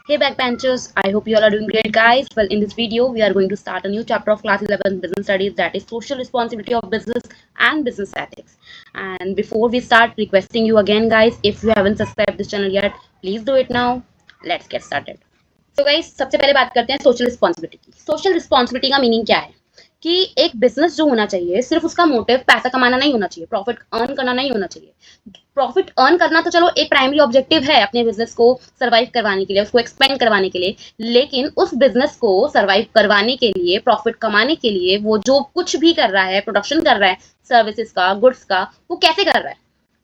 Hey backbenchers, I hope you all are doing great guys. Well, in this video, we are going to start a new chapter of class 11 business studies, that is social responsibility of business and business ethics. And before we start, requesting you again guys, if you haven't subscribed this channel yet, please do it now. Let's get started. तो guys सबसे पहले बात करते हैं social responsibility की। Social responsibility का meaning क्या है कि एक बिजनेस जो होना चाहिए सिर्फ उसका मोटिव पैसा कमाना नहीं होना चाहिए, प्रॉफिट अर्न करना नहीं होना चाहिए। प्रॉफिट अर्न करना तो चलो एक प्राइमरी ऑब्जेक्टिव है अपने बिजनेस को सर्वाइव करवाने के लिए, उसको एक्सपेंड करवाने के लिए, लेकिन उस बिजनेस को सर्वाइव करवाने के लिए, प्रॉफिट कमाने के लिए वो जो कुछ भी कर रहा है, प्रोडक्शन कर रहा है सर्विसेज का, गुड्स का, वो कैसे कर रहा है?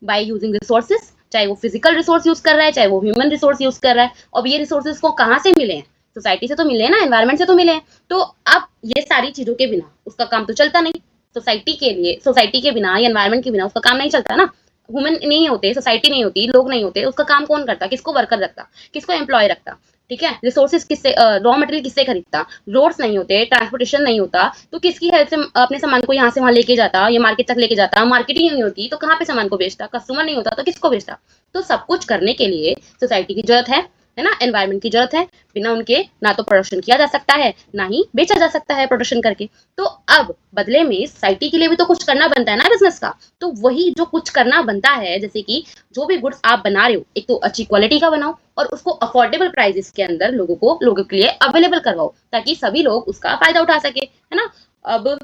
बाय यूजिंग रिसोर्सेज, चाहे वो फिजिकल रिसोर्स यूज कर रहा है, चाहे वो ह्यूमन रिसोर्स यूज कर रहा है। अब ये रिसोर्सेज को कहाँ से मिले हैं? सोसाइटी से तो मिले हैं ना, एनवायरमेंट से तो मिले हैं। तो अब ये सारी चीजों के बिना उसका काम तो चलता नहीं। सोसाइटी के बिना या एनवायरमेंट के बिना उसका काम नहीं चलता ना। ह्यूमन नहीं होते, सोसाइटी नहीं होती, लोग नहीं होते, उसका काम कौन करता? किसको वर्कर रखता, किसको एम्प्लॉय रखता? ठीक है, रिसोर्सेज किससे, रॉ मटेरियल किससे खरीदता? रोड्स नहीं होते, ट्रांसपोर्टेशन नहीं होता, तो किसकी हेल्प से अपने सामान को यहाँ से वहां लेके जाता, ये मार्केट तक लेके जाता? मार्केटिंग नहीं होती तो कहाँ पे सामान को बेचता? कस्टमर नहीं होता तो किसको बेचता? तो सब कुछ करने के लिए सोसाइटी की जरूरत है ना, एनवायरमेंट की जरूरत है। बिना उनके ना तो प्रोडक्शन किया जा सकता है, ना ही बेचा जा सकता है प्रोडक्शन करके। तो अब बदले में सोसाइटी के लिए भी तो कुछ करना बनता है ना बिजनेस का। तो वही जो कुछ करना बनता है, जैसे कि जो भी गुड्स आप बना रहे हो, एक तो अच्छी क्वालिटी का बनाओ और उसको अफोर्डेबल प्राइसेस के अंदर लोगों के लिए अवेलेबल करवाओ, ताकि सभी लोग उसका फायदा उठा सके, है ना। अब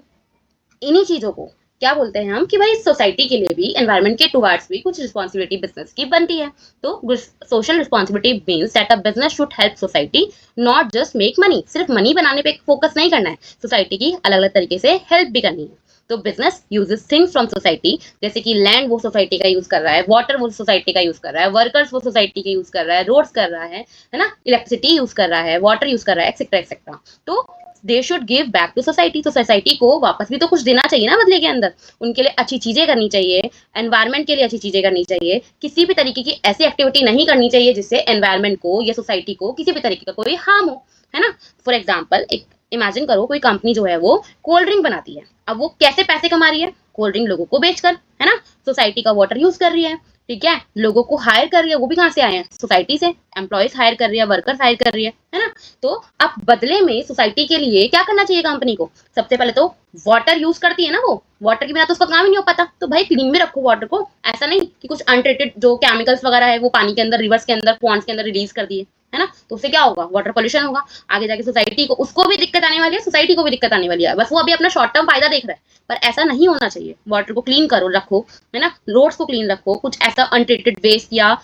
इन्हीं चीजों को क्या बोलते हैं हम कि भाई सोसाइटी के लिए भी, एनवायरमेंट के टुवर्ड्स भी कुछ रिस्पॉन्सिबिलिटी बिजनेस की बनती है। तो social responsibility means that a business should help society, not just make money. सिर्फ मनी बनाने पे फोकस नहीं करना है, सोसाइटी की अलग अलग तरीके से हेल्प भी करनी है। तो business uses things from society, जैसे कि लैंड वो सोसाइटी का यूज कर रहा है, वाटर वो सोसाइटी का यूज कर रहा है, वर्कर्स वो सोसाइटी का यूज कर रहा है, रोड्स कर रहा है ना, इलेक्ट्रिसिटी यूज कर रहा है, वाटर यूज कर रहा है, एक्सेट्रा एक्सेट्रा। तो they should give back to society. तो सोसाइटी को वापस भी तो कुछ देना चाहिए ना बदले के अंदर। उनके लिए अच्छी चीजें करनी चाहिए, एनवायरमेंट के लिए अच्छी चीजें करनी चाहिए, किसी भी तरीके की ऐसी एक्टिविटी नहीं करनी चाहिए जिससे एनवायरमेंट को या सोसाइटी को किसी भी तरीके का कोई हार्म हो, है ना। फॉर एग्जाम्पल, एक इमेजिन करो कोई कंपनी जो है वो कोल्ड ड्रिंक बनाती है। अब वो कैसे पैसे कमा रही है? कोल्ड ड्रिंक लोगों को बेचकर, है ना। सोसाइटी का वाटर यूज कर रही है, ठीक है, लोगों को हायर कर रही है, वो भी कहाँ से आए हैं? सोसाइटी से। एम्प्लॉयज हायर कर रही है, वर्कर्स हायर कर रही है ना। तो अब बदले में सोसाइटी के लिए क्या करना चाहिए कंपनी को? सबसे पहले तो वाटर यूज करती है ना, वो वाटर के बिना तो उसका काम ही नहीं हो पाता। तो भाई क्लीन में रखो वाटर को, ऐसा नहीं कि कुछ अनट्रीटेड जो केमिकल्स वगैरह है वो पानी के अंदर, रिवर्स के अंदर, पॉन्ड्स के अंदर रिलीज कर दिए, है ना। तो उससे क्या होगा? वाटर पोल्यूशन होगा। आगे जाके सोसाइटी को, उसको भी दिक्कत आने वाली है, सोसाइटी को भी दिक्कत आने वाली है। बस वो अभी अपना शॉर्ट टर्म फायदा देख रहा है, पर ऐसा नहीं होना चाहिए। वाटर को क्लीन करो, रखो, है ना, रोड्स को क्लीन रखो, कुछ ऐसा अनट्रीटेड वेस्ट या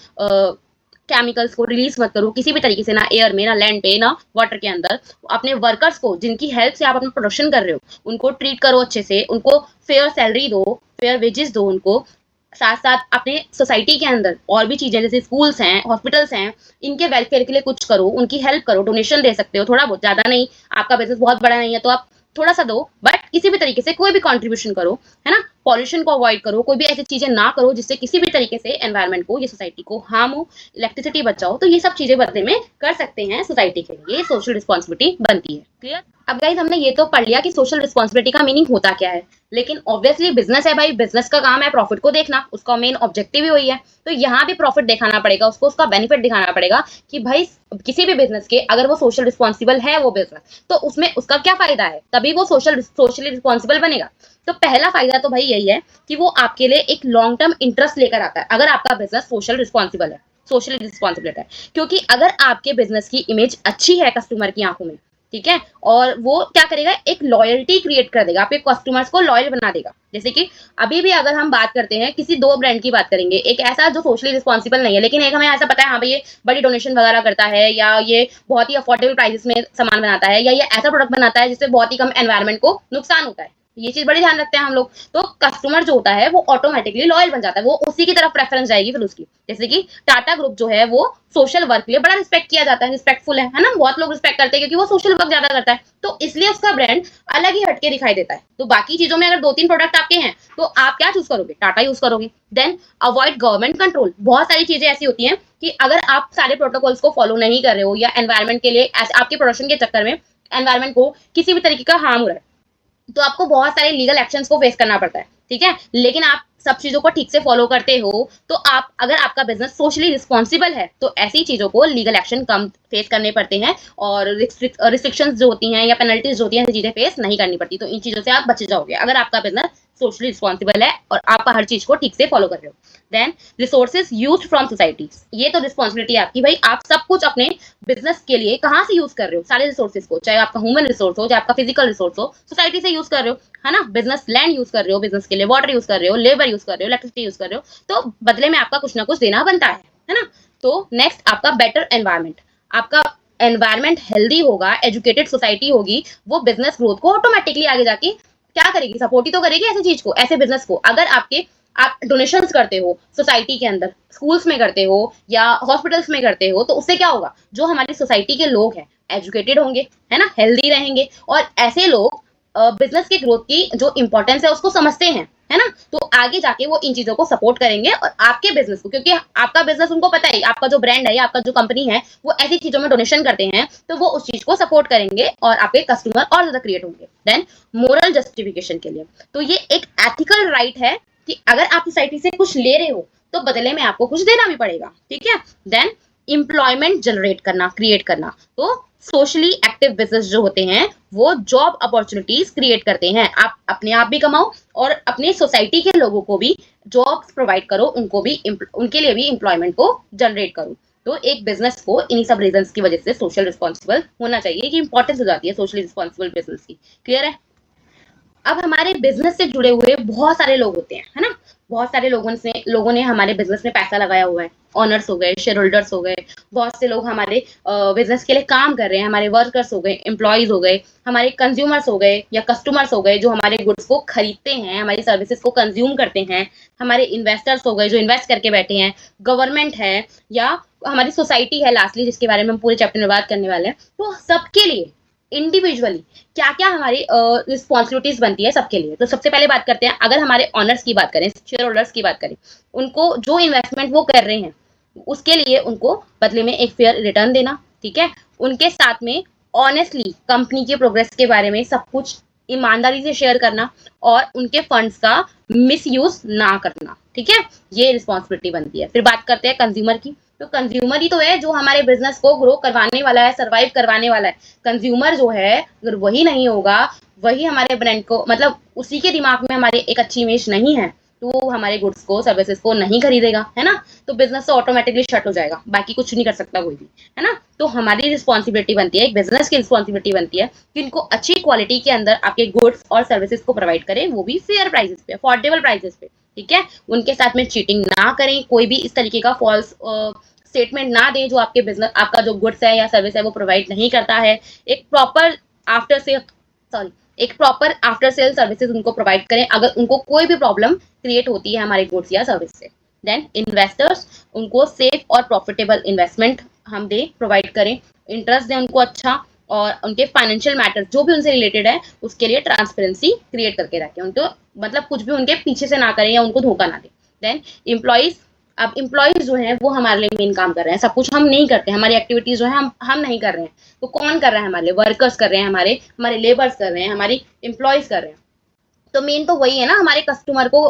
केमिकल्स को रिलीज मत करो किसी भी तरीके से, ना एयर में, ना लैंड पे, ना वाटर के अंदर। अपने वर्कर्स को, जिनकी हेल्प से आप अपना प्रोडक्शन कर रहे हो, उनको ट्रीट करो अच्छे से, उनको फेयर सैलरी दो, फेयर वेजेस दो उनको। साथ साथ अपने सोसाइटी के अंदर और भी चीजें, जैसे स्कूल्स हैं, हॉस्पिटल्स हैं, इनके वेलफेयर के लिए कुछ करो, उनकी हेल्प करो, डोनेशन दे सकते हो थोड़ा बहुत, ज्यादा नहीं। आपका बिजनेस बहुत बड़ा नहीं है तो आप थोड़ा सा दो, बट किसी भी तरीके से कोई भी कंट्रीब्यूशन करो, है ना। पॉल्यूशन को अवॉइड करो, कोई भी ऐसी चीजें ना करो जिससे किसी भी तरीके से एनवायरमेंट को या सोसाइटी को हार्म हो। इलेक्ट्रिसिटी बचाओ। तो ये सब चीजें बदले में कर सकते हैं सोसाइटी के लिए, सोशल रिस्पॉन्सिबिलिटी बनती है। क्लियर? अब गाइस हमने ये तो पढ़ लिया कि सोशल रिस्पॉन्सिबिलिटी का मीनिंग होता क्या है, लेकिन ऑब्वियसली बिजनेस है भाई, बिजनेस का काम है प्रॉफिट को देखना, उसका मेन ऑब्जेक्टिव ही वही है। तो यहाँ भी प्रॉफिट दिखाना पड़ेगा उसको, उसका बेनिफिट दिखाना पड़ेगा कि भाई किसी भी बिजनेस के अगर वो सोशल रिस्पॉन्सिबल है वो बिजनेस, तो उसमें उसका क्या फायदा है, तभी वो सोशली रिस्पॉन्सिबल बनेगा। तो पहला फायदा तो भाई यही है कि वो आपके लिए एक लॉन्ग टर्म इंटरेस्ट लेकर आता है, अगर आपका बिजनेस सोशल रिस्पॉन्सिबल है, सोशली रिस्पॉन्सिबल है। क्योंकि अगर आपके बिजनेस की इमेज अच्छी है कस्टमर की आंखों में, ठीक है, और वो क्या करेगा, एक लॉयल्टी क्रिएट कर देगा, आपके कस्टमर्स को लॉयल बना देगा। जैसे कि अभी भी अगर हम बात करते हैं किसी दो ब्रांड की बात करेंगे, एक ऐसा जो सोशली रिस्पॉन्सिबल नहीं है, लेकिन एक हमें ऐसा पता है हाँ भाई ये बड़ी डोनेशन वगैरह करता है, या ये बहुत ही अफोर्डेबल प्राइसेस में सामान बनाता है, या ये ऐसा प्रोडक्ट बनाता है जिससे बहुत ही कम एनवायरमेंट को नुकसान होता है। ये चीज बड़ी ध्यान रखते हैं हम लोग। तो कस्टमर जो होता है वो ऑटोमेटिकली लॉयल बन जाता है, वो उसी की तरफ प्रेफरेंस जाएगी फिर उसकी। जैसे कि टाटा ग्रुप जो है वो सोशल वर्क के लिए बड़ा रिस्पेक्ट किया जाता है, रिस्पेक्टफुल है ना, बहुत लोग रिस्पेक्ट करते हैं क्योंकि वो सोशल वर्क ज्यादा करता है, तो इसलिए उसका ब्रांड अलग ही हटके दिखाई देता है। तो बाकी चीजों में अगर दो तीन प्रोडक्ट आपके हैं तो आप क्या चूज करोगे? टाटा यूज करोगे। Then avoid government control. बहुत सारी चीजें ऐसी होती हैं कि अगर आप सारे प्रोटोकॉल्स को फॉलो नहीं कर रहे हो, या एनवायरमेंट के लिए आपके प्रोडक्शन के चक्कर में एनवायरमेंट को किसी भी तरीके का हार्म हो रहा है, तो आपको बहुत सारे लीगल एक्शंस को फेस करना पड़ता है, ठीक है। लेकिन आप सब चीजों को ठीक से फॉलो करते हो, तो आप अगर आपका बिजनेस सोशली रिस्पॉन्सिबल है तो ऐसी चीजों को लीगल एक्शन कम फेस करने पड़ते हैं और रिस्ट्रिक्शंस जो होती हैं या पेनल्टीज जो होती हैं ऐसी चीजें फेस नहीं करनी पड़ती। तो इन चीजों से आप बच जाओगे अगर आपका बिजनेस सोशली रिस्पॉन्सिबल है और आप हर चीज को ठीक से फॉलो कर रहे हो। Then resources used from society, ये तो रिस्पॉन्सिबिलिटी है आपकी भाई, आप सब कुछ अपने बिजनेस के लिए कहाँ से यूज कर रहे हो, सारे रिसोर्सेज को, चाहे आपका ह्यूमन रिसोर्स हो चाहे आपका फिजिकल रिसोर्स हो, सोसाइटी से यूज कर रहे हो, है ना। बिजनेस लैंड यूज कर रहे हो, बिजनेस के लिए वाटर यूज कर रहे हो, लेबर यूज कर रहे हो, इलेक्ट्रिसिटी यूज कर रहे हो, तो बदले में आपका कुछ ना कुछ देना बनता है ना। तो नेक्स्ट आपका बेटर एनवायरमेंट, आपका एनवायरमेंट हेल्दी होगा, एजुकेटेड सोसाइटी होगी, वो बिजनेस ग्रोथ को ऑटोमेटिकली आगे जाके क्या करेगी, सपोर्ट ही तो करेगी ऐसी चीज को, ऐसे बिजनेस को। अगर आप डोनेशंस करते हो सोसाइटी के अंदर, स्कूल्स में करते हो या हॉस्पिटल्स में करते हो, तो उससे क्या होगा, जो हमारी सोसाइटी के लोग हैं एजुकेटेड होंगे, है ना, हेल्दी रहेंगे, और ऐसे लोग बिजनेस के ग्रोथ की जो इंपॉर्टेंस है उसको समझते हैं, है ना। तो आगे जाके वो इन चीजों को सपोर्ट करेंगे और आपके बिजनेस को, क्योंकि आपका बिजनेस उनको पता है, आपका जो ब्रांड है या आपका जो कंपनी है वो ऐसी चीजों में डोनेशन करते हैं, तो वो उस चीज को सपोर्ट करेंगे और आपके कस्टमर और ज्यादा क्रिएट होंगे। देन मोरल जस्टिफिकेशन के लिए, तो ये एक एथिकल राइट है कि अगर आप सोसाइटी से कुछ ले रहे हो तो बदले में आपको कुछ देना भी पड़ेगा, ठीक है। देन एम्प्लॉयमेंट जनरेट करना, क्रिएट करना, तो सोशली एक्टिव बिजनेस जो होते हैं वो जॉब अपॉर्चुनिटीज क्रिएट करते हैं, आप अपने आप भी कमाओ और अपने सोसाइटी के लोगों को भी जॉब्स प्रोवाइड करो, उनको भी उनके लिए भी एम्प्लॉयमेंट को जनरेट करो। तो एक बिजनेस को इन्हीं सब रीजंस की वजह से सोशल रिस्पॉन्सिबल होना चाहिए, कि इंपॉर्टेंस हो जाती है सोशली रिस्पॉन्सिबल बिजनेस की। क्लियर है। अब हमारे बिजनेस से जुड़े हुए बहुत सारे लोग होते हैं, है ना, बहुत सारे लोगों ने हमारे बिजनेस में पैसा लगाया हुआ है, ऑनर्स हो गए, शेयर होल्डर्स हो गए, बहुत से लोग हमारे बिजनेस के लिए काम कर रहे हैं, हमारे वर्कर्स हो गए, एम्प्लॉयज हो गए, हमारे कंज्यूमर्स हो गए या कस्टमर्स हो गए जो हमारे गुड्स को खरीदते हैं, हमारी सर्विसेज को कंज्यूम करते हैं, हमारे इन्वेस्टर्स हो गए जो इन्वेस्ट करके बैठे हैं, गवर्नमेंट है, या हमारी सोसाइटी है लास्टली, जिसके बारे में हम पूरे चैप्टर में बात करने वाले हैं। तो सबके लिए इंडिविजुअली क्या क्या हमारी रिस्पॉन्सिबिलिटीज बनती है सबके लिए। तो सबसे पहले बात करते हैं, अगर हमारे ऑनर्स की बात करें, शेयर होल्डर्स की बात करें, उनको जो इन्वेस्टमेंट वो कर रहे हैं उसके लिए उनको बदले में एक फेयर रिटर्न देना, ठीक है। उनके साथ में ऑनेस्टली कंपनी के प्रोग्रेस के बारे में सब कुछ ईमानदारी से शेयर करना और उनके फंड्स का मिसयूज ना करना, ठीक है, ये रिस्पॉन्सिबिलिटी बनती है। फिर बात करते हैं कंज्यूमर की, तो कंज्यूमर ही तो है जो हमारे बिजनेस को ग्रो करवाने वाला है, सरवाइव करवाने वाला है। कंज्यूमर जो है अगर वही नहीं होगा, वही हमारे ब्रांड को, मतलब उसी के दिमाग में हमारी एक अच्छी इमेज नहीं है, तो वो हमारे गुड्स को सर्विसेज को नहीं खरीदेगा, है ना। तो बिजनेस तो ऑटोमेटिकली शट हो जाएगा, बाकी कुछ नहीं कर सकता कोई भी, है ना। तो हमारी रिस्पॉन्सिबिलिटी बनती है, एक बिजनेस की रिस्पॉन्सिबिलिटी बनती है कि इनको अच्छी क्वालिटी के अंदर आपके गुड्स और सर्विसेज को प्रोवाइड करें, वो भी फेयर प्राइसेस पे, अफोर्डेबल प्राइसेस पे, ठीक है। उनके साथ में चीटिंग ना करें, कोई भी इस तरीके का फॉल्स स्टेटमेंट ना दें जो आपके बिजनेस, आपका जो गुड्स है या सर्विस है वो प्रोवाइड नहीं करता है। एक प्रॉपर आफ्टर सेल सर्विसेज उनको प्रोवाइड करें अगर उनको कोई भी प्रॉब्लम क्रिएट होती है हमारे गुड्स या सर्विस से। देन इन्वेस्टर्स, उनको सेफ और प्रॉफिटेबल इन्वेस्टमेंट हम दे प्रोवाइड करें, इंटरेस्ट दें उनको अच्छा, और उनके फाइनेंशियल मैटर्स जो भी उनसे रिलेटेड है उसके लिए ट्रांसपेरेंसी क्रिएट करके रखें, उनको मतलब कुछ भी उनके पीछे से ना करें या उनको धोखा ना दें। देन एम्प्लॉइज, अब एम्प्लॉइज जो है वो हमारे लिए मेन काम कर रहे हैं, सब कुछ हम नहीं करते, हमारी एक्टिविटीज जो है हम नहीं कर रहे हैं, तो कौन कर रहा है हमारे लिए, वर्कर्स कर रहे हैं, हमारे लेबर्स कर रहे हैं, हमारी एम्प्लॉयज कर रहे हैं। तो मेन तो वही है ना, हमारे कस्टमर को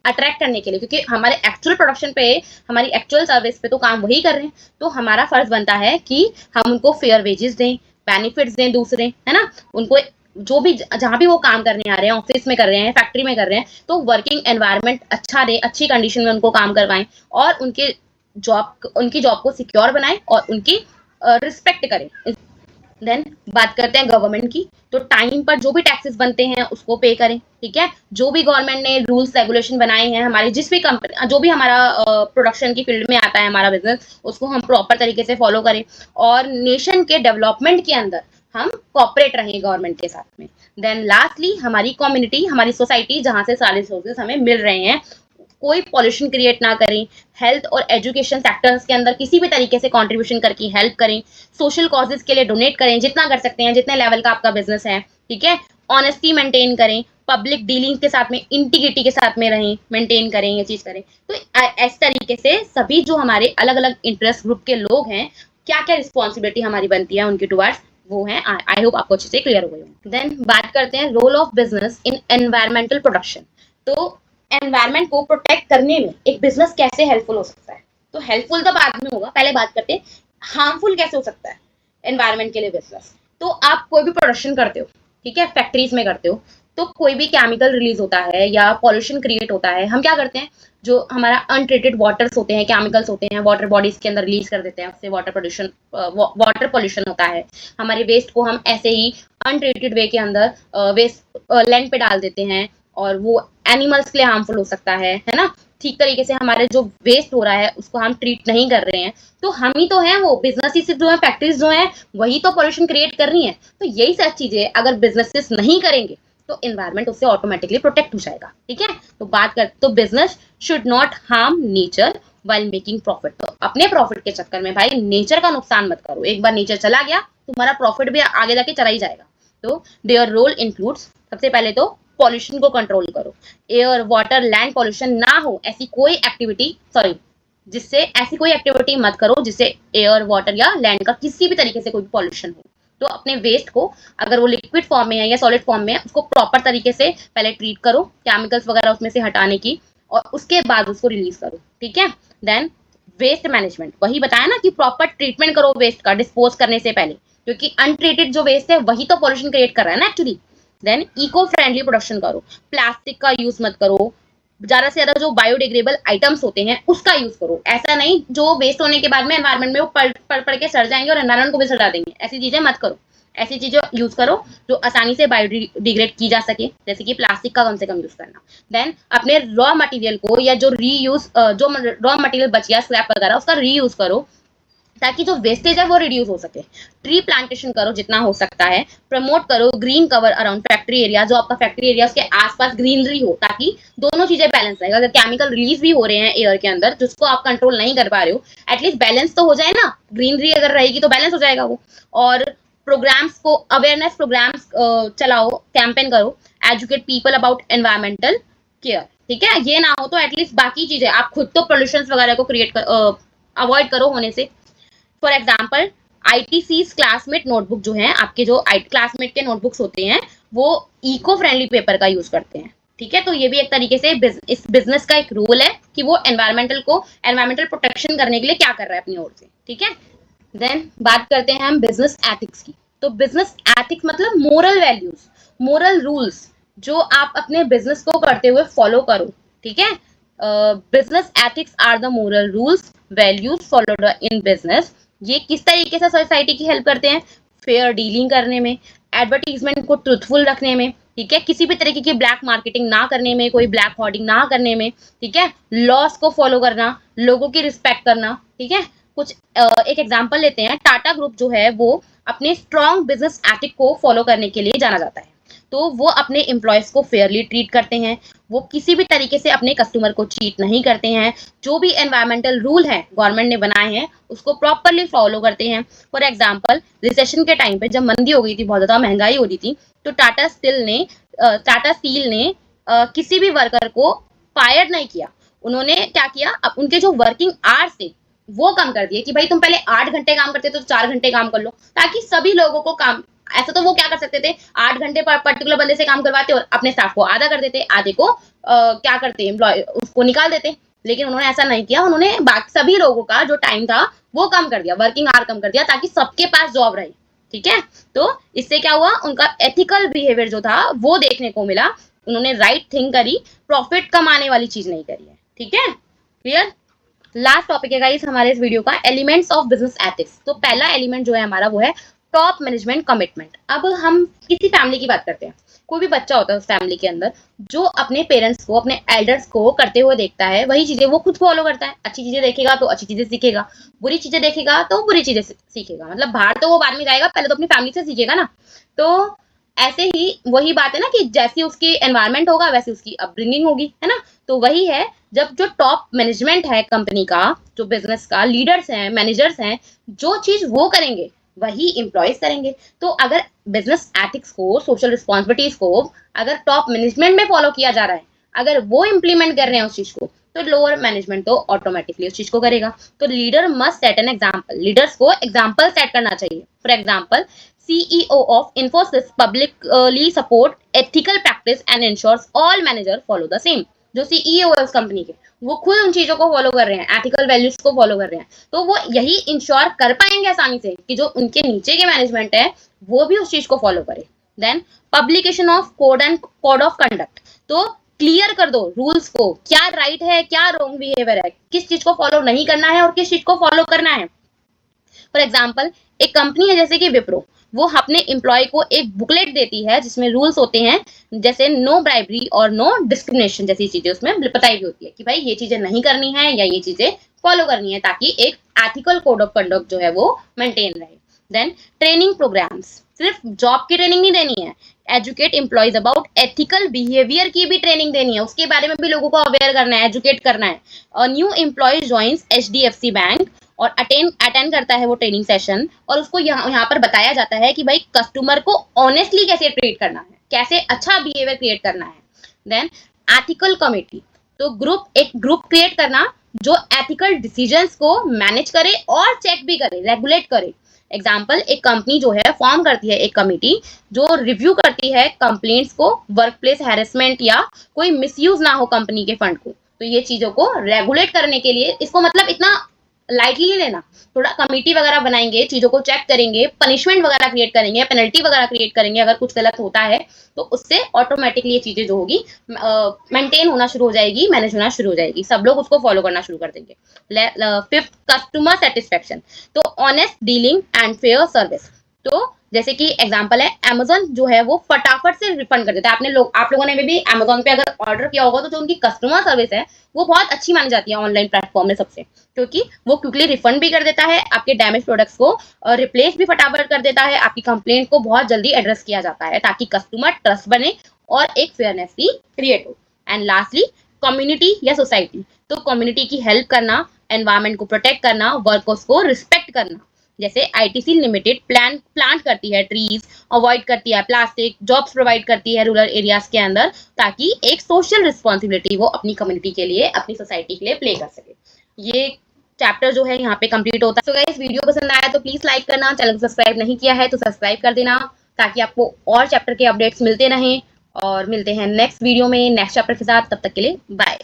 अट्रैक्ट करने के लिए, क्योंकि हमारे एक्चुअल प्रोडक्शन पे, हमारी एक्चुअल सर्विस पे तो काम वही कर रहे हैं, तो हमारा फर्ज बनता है कि हम उनको फेयर वेजेस दें, बेनिफिट्स दें दूसरे, है ना, उनको जो भी जहां भी वो काम करने आ रहे हैं, ऑफिस में कर रहे हैं, फैक्ट्री में कर रहे हैं, तो वर्किंग एनवायरनमेंट अच्छा दे, अच्छी कंडीशन में उनको काम करवाएं और उनकी जॉब को सिक्योर बनाएं और उनकी रिस्पेक्ट करें। देन बात करते हैं गवर्नमेंट की, तो टाइम पर जो भी टैक्सेस बनते हैं उसको पे करें, ठीक है। जो भी गवर्नमेंट ने रूल्स रेगुलेशन बनाए हैं, हमारी जिस भी कंपनी, जो भी हमारा प्रोडक्शन की फील्ड में आता है हमारा बिजनेस, उसको हम प्रॉपर तरीके से फॉलो करें और नेशन के डेवलपमेंट के अंदर हम कॉपरेट रहें गवर्नमेंट के साथ में। देन लास्टली हमारी कम्युनिटी, हमारी सोसाइटी जहां से सारे रिसोर्सेज हमें मिल रहे हैं, कोई पॉल्यूशन क्रिएट ना करें, हेल्थ और एजुकेशन सेक्टर्स के अंदर किसी भी तरीके से कंट्रीब्यूशन करके हेल्प करें, सोशल कॉजेज के लिए डोनेट करें जितना कर सकते हैं, जितने लेवल का आपका बिजनेस है, ठीक है। ऑनेस्टी मेंटेन करें, पब्लिक डीलिंग के साथ में इंटीग्रिटी के साथ में रहें, मेंटेन करें, ये चीज करें। तो इस तरीके से सभी जो हमारे अलग अलग इंटरेस्ट ग्रुप के लोग हैं, क्या क्या रिस्पॉन्सिबिलिटी हमारी बनती है उनकी टुवर्ड्स, वो है। आई होप आपको अच्छे से क्लियर हो गई। देन बात करते हैं role of business in environmental production. तो एनवायरमेंट को प्रोटेक्ट करने में एक बिजनेस कैसे हेल्पफुल हो सकता है। तो हेल्पफुल तो बाद में होगा, पहले बात करते हैं हार्मफुल कैसे हो सकता है एनवायरमेंट के लिए बिजनेस। तो आप कोई भी प्रोडक्शन करते हो, ठीक है, फैक्ट्रीज में करते हो, तो कोई भी केमिकल रिलीज होता है या पॉल्यूशन क्रिएट होता है, हम क्या करते हैं, जो हमारा अनट्रीटेड वाटर्स होते हैं, केमिकल्स होते हैं, वाटर बॉडीज के अंदर रिलीज कर देते हैं, उससे वाटर पोल्यूशन होता है। हमारे वेस्ट को हम ऐसे ही अनट्रीटेड वे के अंदर वेस्ट लैंड पे डाल देते हैं, और वो एनिमल्स के लिए हार्मफुल हो सकता है ना। ठीक तरीके से हमारे जो वेस्ट हो रहा है उसको हम ट्रीट नहीं कर रहे हैं, तो हम ही तो हैं वो बिजनेस जो है, फैक्ट्रीज जो है, वही तो पोल्यूशन क्रिएट कर रही है। तो यही सब चीजें अगर बिजनेसेस नहीं करेंगे तो एनवायरमेंट उससे ऑटोमेटिकली प्रोटेक्ट हो जाएगा। ठीक है, तो बात कर, तो business should not harm nature while making profit. तो अपने प्रॉफिट के चक्कर में भाई नेचर का नुकसान मत करो। एक बार नेचर चला गया, तुम्हारा प्रॉफिट भी आगे जाके चला ही जाएगा। तो देयर रोल इंक्लूड्स, सबसे पहले तो पॉल्यूशन को कंट्रोल करो। एयर वाटर लैंड पॉल्यूशन ना हो, ऐसी कोई एक्टिविटी जिससे ऐसी कोई एक्टिविटी मत करो जिससे एयर वाटर या लैंड का किसी भी तरीके से कोई पॉल्यूशन हो। तो अपने वेस्ट को, अगर वो लिक्विड फॉर्म में है या सॉलिड फॉर्म में है, उसको प्रॉपर तरीके से पहले ट्रीट करो, केमिकल्स वगैरह उसमें से हटाने की, और उसके बाद उसको रिलीज करो। ठीक है, देन वेस्ट मैनेजमेंट, वही बताया ना कि प्रॉपर ट्रीटमेंट करो वेस्ट का डिस्पोज करने से पहले, क्योंकि अनट्रीटेड जो वेस्ट है वही तो पॉल्यूशन क्रिएट कर रहा है ना actually. Then eco friendly production करो, प्लास्टिक का यूज मत करो, ज्यादा से ज्यादा जो बायोडिग्रेडेबल आइटम्स होते हैं उसका यूज करो। ऐसा नहीं जो वेस्ट होने के बाद में एनवायरमेंट में वो पड़ के सड़ जाएंगे और एनवायरमेंट को भी सड़ा देंगे, ऐसी चीजें मत करो। ऐसी चीजें यूज करो जो आसानी से बायोडिग्रेड की जा सके, जैसे कि प्लास्टिक का कम से कम यूज करना। देन अपने रॉ मटेरियल को, या जो रीयूज, जो रॉ मटेरियल बच गया स्क्रैप वगैरह, उसका रीयूज करो ताकि जो वेस्टेज है वो रिड्यूस हो सके। ट्री प्लांटेशन करो जितना हो सकता है। प्रमोट करो green cover around factory area, जो आपका फैक्ट्री एरिया उसके आसपास ग्रीनरी हो, ताकि दोनों चीजें बैलेंस रहेगा। अगर केमिकल रिलीज भी हो रहे हैं एयर के अंदर जिसको आप कंट्रोल नहीं कर पा रहे हो, एटलीस्ट बैलेंस तो हो जाए ना, ग्रीनरी अगर रहेगी तो बैलेंस हो जाएगा वो। और प्रोग्राम्स को, अवेयरनेस प्रोग्राम्स चलाओ, कैंपेन करो, educate people about environmental care. ठीक है, ये ना हो तो एटलीस्ट बाकी चीजें, आप खुद तो पोल्यूशन वगैरह को क्रिएट अवॉइड करो होने से। For example ITCs classmate notebook जो है, आपके जो क्लासमेट के नोटबुक्स होते हैं वो इको फ्रेंडली पेपर का यूज करते हैं। ठीक है, तो ये भी एक तरीके से इस बिजनेस का एक रोल है कि वो एनवायरमेंटल प्रोटेक्शन करने के लिए क्या कर रहा है अपनी ओर से। ठीक है, देन बात करते हैं हम बिजनेस एथिक्स की। तो बिजनेस एथिक्स मतलब मोरल वैल्यूज, मोरल रूल्स जो आप अपने बिजनेस को करते हुए फॉलो करो। ठीक है, business ethics are the moral rules values followed in business. ये किस तरीके से सोसाइटी की हेल्प करते हैं, फेयर डीलिंग करने में, एडवर्टीजमेंट को ट्रूथफुल रखने में, ठीक है, किसी भी तरीके की ब्लैक मार्केटिंग ना करने में, कोई ब्लैक होर्डिंग ना करने में, ठीक है, लॉस को फॉलो करना, लोगों की रिस्पेक्ट करना। ठीक है, कुछ एक एग्जांपल लेते हैं। टाटा ग्रुप जो है वो अपने स्ट्रॉन्ग बिजनेस एथिक को फॉलो करने के लिए जाना जाता है। तो वो अपने एम्प्लॉयज को फेयरली ट्रीट करते हैं, वो किसी भी तरीके से अपने कस्टमर को चीट नहीं करते हैं, जो भी एनवायरमेंटल रूल है गवर्नमेंट ने बनाए हैं उसको प्रॉपरली फॉलो करते हैं। फॉर एग्जाम्पल रिसेशन के टाइम पे जब मंदी हो गई थी, बहुत ज्यादा महंगाई हो रही थी, तो टाटा स्टील ने किसी भी वर्कर को फायर नहीं किया। उन्होंने क्या किया, अब उनके जो वर्किंग आवर्स थे वो कम कर दिए कि भाई तुम पहले 8 घंटे काम करते तो 4 घंटे काम कर लो, ताकि सभी लोगों को काम, ऐसा तो वो क्या कर सकते थे, 8 घंटे पर्टिकुलर बंदे से काम करवाते और अपने स्टाफ को आधा कर देते, आधे को क्या करते एम्प्लॉय उसको निकाल देते। लेकिन उन्होंने ऐसा नहीं किया, उन्होंने बाकी सभी लोगों का जो टाइम था वो कम कर दिया, वर्किंग आवर कम कर दिया, ताकि सबके पास जॉब रहे। ठीक है, तो इससे क्या हुआ, उनका एथिकल बिहेवियर जो था वो देखने को मिला, उन्होंने राइट थिंग करी, प्रॉफिट कमाने वाली चीज नहीं करी है। ठीक है, क्लियर। लास्ट टॉपिक है गाइस हमारे इस वीडियो का, एलिमेंट्स ऑफ बिजनेस एथिक्स। तो पहला एलिमेंट जो है हमारा वो है टॉप मैनेजमेंट कमिटमेंट। अब हम किसी फैमिली की बात करते हैं, कोई भी बच्चा होता है उस फैमिली के अंदर जो अपने पेरेंट्स को, अपने एल्डर्स को करते हुए देखता है, वही चीजें वो खुद फॉलो करता है। अच्छी चीजें देखेगा तो अच्छी चीजें सीखेगा, बुरी चीजें देखेगा तो बुरी चीजें सीखेगा। मतलब बाहर तो वो बाद में जाएगा, पहले तो अपनी फैमिली से सीखेगा ना। तो ऐसे ही वही बात है ना कि जैसी उसकी एनवायरमेंट होगा वैसी उसकी अपब्रिंगिंग होगी, है ना। तो वही है, जब जो टॉप मैनेजमेंट है कंपनी का, जो बिजनेस का लीडर्स हैं, मैनेजर्स हैं, जो चीज वो करेंगे वही एम्प्लॉयज करेंगे। तो अगर बिजनेस एथिक्स को, सोशल रिस्पॉन्सिबिलिटीज को अगर टॉप मैनेजमेंट में फॉलो किया जा रहा है, अगर वो इंप्लीमेंट कर रहे हैं उस चीज को, तो लोअर मैनेजमेंट तो ऑटोमेटिकली उस चीज को करेगा। तो leader must set an example, leaders को एग्जाम्पल सेट करना चाहिए। For example CEO of Infosys publicly support ethical practice and ensures all managers follow the same. जो सीईओ है उस कंपनी के, वो खुद उन चीजों को फॉलो कर रहे हैं, एथिकल वैल्यूज को फॉलो कर रहे हैं, तो वो यही इंश्योर कर पाएंगे आसानी से कि जो उनके नीचे के मैनेजमेंट है वो भी उस चीज को फॉलो करे। Then publication of code of conduct, तो क्लियर कर दो रूल्स को, क्या राइट है क्या रॉन्ग बिहेवियर है, किस चीज को फॉलो नहीं करना है और किस चीज को फॉलो करना है। फॉर एग्जाम्पल एक कंपनी है जैसे कि विप्रो, वो अपने एम्प्लॉय को एक बुकलेट देती है जिसमें रूल्स होते हैं, जैसे नो ब्राइबरी और नो डिस्क्रिमिनेशन जैसी चीजें उसमें बताई भी होती है कि भाई ये चीजें नहीं करनी है या ये चीजें फॉलो करनी है, ताकि एक एथिकल कोड ऑफ कंडक्ट जो है वो मेंटेन रहे। देन ट्रेनिंग प्रोग्राम्स, सिर्फ जॉब की ट्रेनिंग नहीं देनी है, educate employees about ethical behaviour की भी ट्रेनिंग देनी है, उसके बारे में भी लोगों को अवेयर करना है, एजुकेट करना है। और new employ joins HDFC bank और अटेंड करता है वो ट्रेनिंग सेशन, और उसको यहाँ पर बताया जाता है कि भाई कस्टमर को ऑनेस्टली कैसे ट्रीट करना है, कैसे अच्छा बिहेवियर क्रिएट करना है। देन एथिकल कमिटी, तो एक ग्रुप क्रिएट करना जो एथिकल डिसीजंस को मैनेज करे और चेक भी करे, रेगुलेट करे। एग्जाम्पल एक कंपनी जो है फॉर्म करती है एक कमिटी जो रिव्यू करती है कंप्लेंट्स को, वर्क प्लेस हैरेसमेंट या कोई मिसयूज ना हो कंपनी के फंड को, तो ये चीजों को रेगुलेट करने के लिए, इसको मतलब इतना लाइटली नहीं लेना, थोड़ा कमेटी वगैरह बनाएंगे, चीजों को चेक करेंगे, पनिशमेंट वगैरह क्रिएट करेंगे, पेनल्टी वगैरह क्रिएट करेंगे अगर कुछ गलत होता है, तो उससे ऑटोमेटिकली ये चीजें जो होगी मेंटेन होना शुरू हो जाएगी, मैनेज होना शुरू हो जाएगी, सब लोग उसको फॉलो करना शुरू कर देंगे। फिफ्थ कस्टमर सेटिस्फेक्शन, तो honest dealing and fair service, तो जैसे कि एग्जांपल है अमेजोन जो है वो फटाफट से रिफंड कर देता है। आप लोगों ने भी अमेजोन पे अगर ऑर्डर किया होगा तो जो उनकी कस्टमर सर्विस है वो बहुत अच्छी मानी जाती है ऑनलाइन प्लेटफॉर्म में सबसे, क्योंकि वो क्विकली रिफंड भी कर देता है, आपके डैमेज प्रोडक्ट्स को रिप्लेस भी फटाफट कर देता है, आपकी कंप्लेंट को बहुत जल्दी एड्रेस किया जाता है ताकि कस्टमर ट्रस्ट बने और एक फेयरनेस भी क्रिएट हो। एंड लास्टली कम्युनिटी या सोसाइटी, तो कम्युनिटी की हेल्प करना, एनवायरमेंट को प्रोटेक्ट करना, वर्कर्स को रिस्पेक्ट करना, जैसे आईटीसी लिमिटेड प्लांट करती है ट्रीज, अवॉइड करती है प्लास्टिक, जॉब्स प्रोवाइड करती है रूरल एरियाज के अंदर, ताकि एक सोशल रिस्पॉन्सिबिलिटी वो अपनी कम्युनिटी के लिए, अपनी सोसाइटी के लिए प्ले कर सके। ये चैप्टर जो है यहाँ पे कंप्लीट होता है। तो गाइस वीडियो पसंद आया तो प्लीज लाइक करना, चैनल को सब्सक्राइब नहीं किया है तो सब्सक्राइब कर देना, ताकि आपको और चैप्टर के अपडेट्स मिलते रहें। और मिलते हैं नेक्स्ट वीडियो में नेक्स्ट चैप्टर के साथ, तब तक के लिए बाय।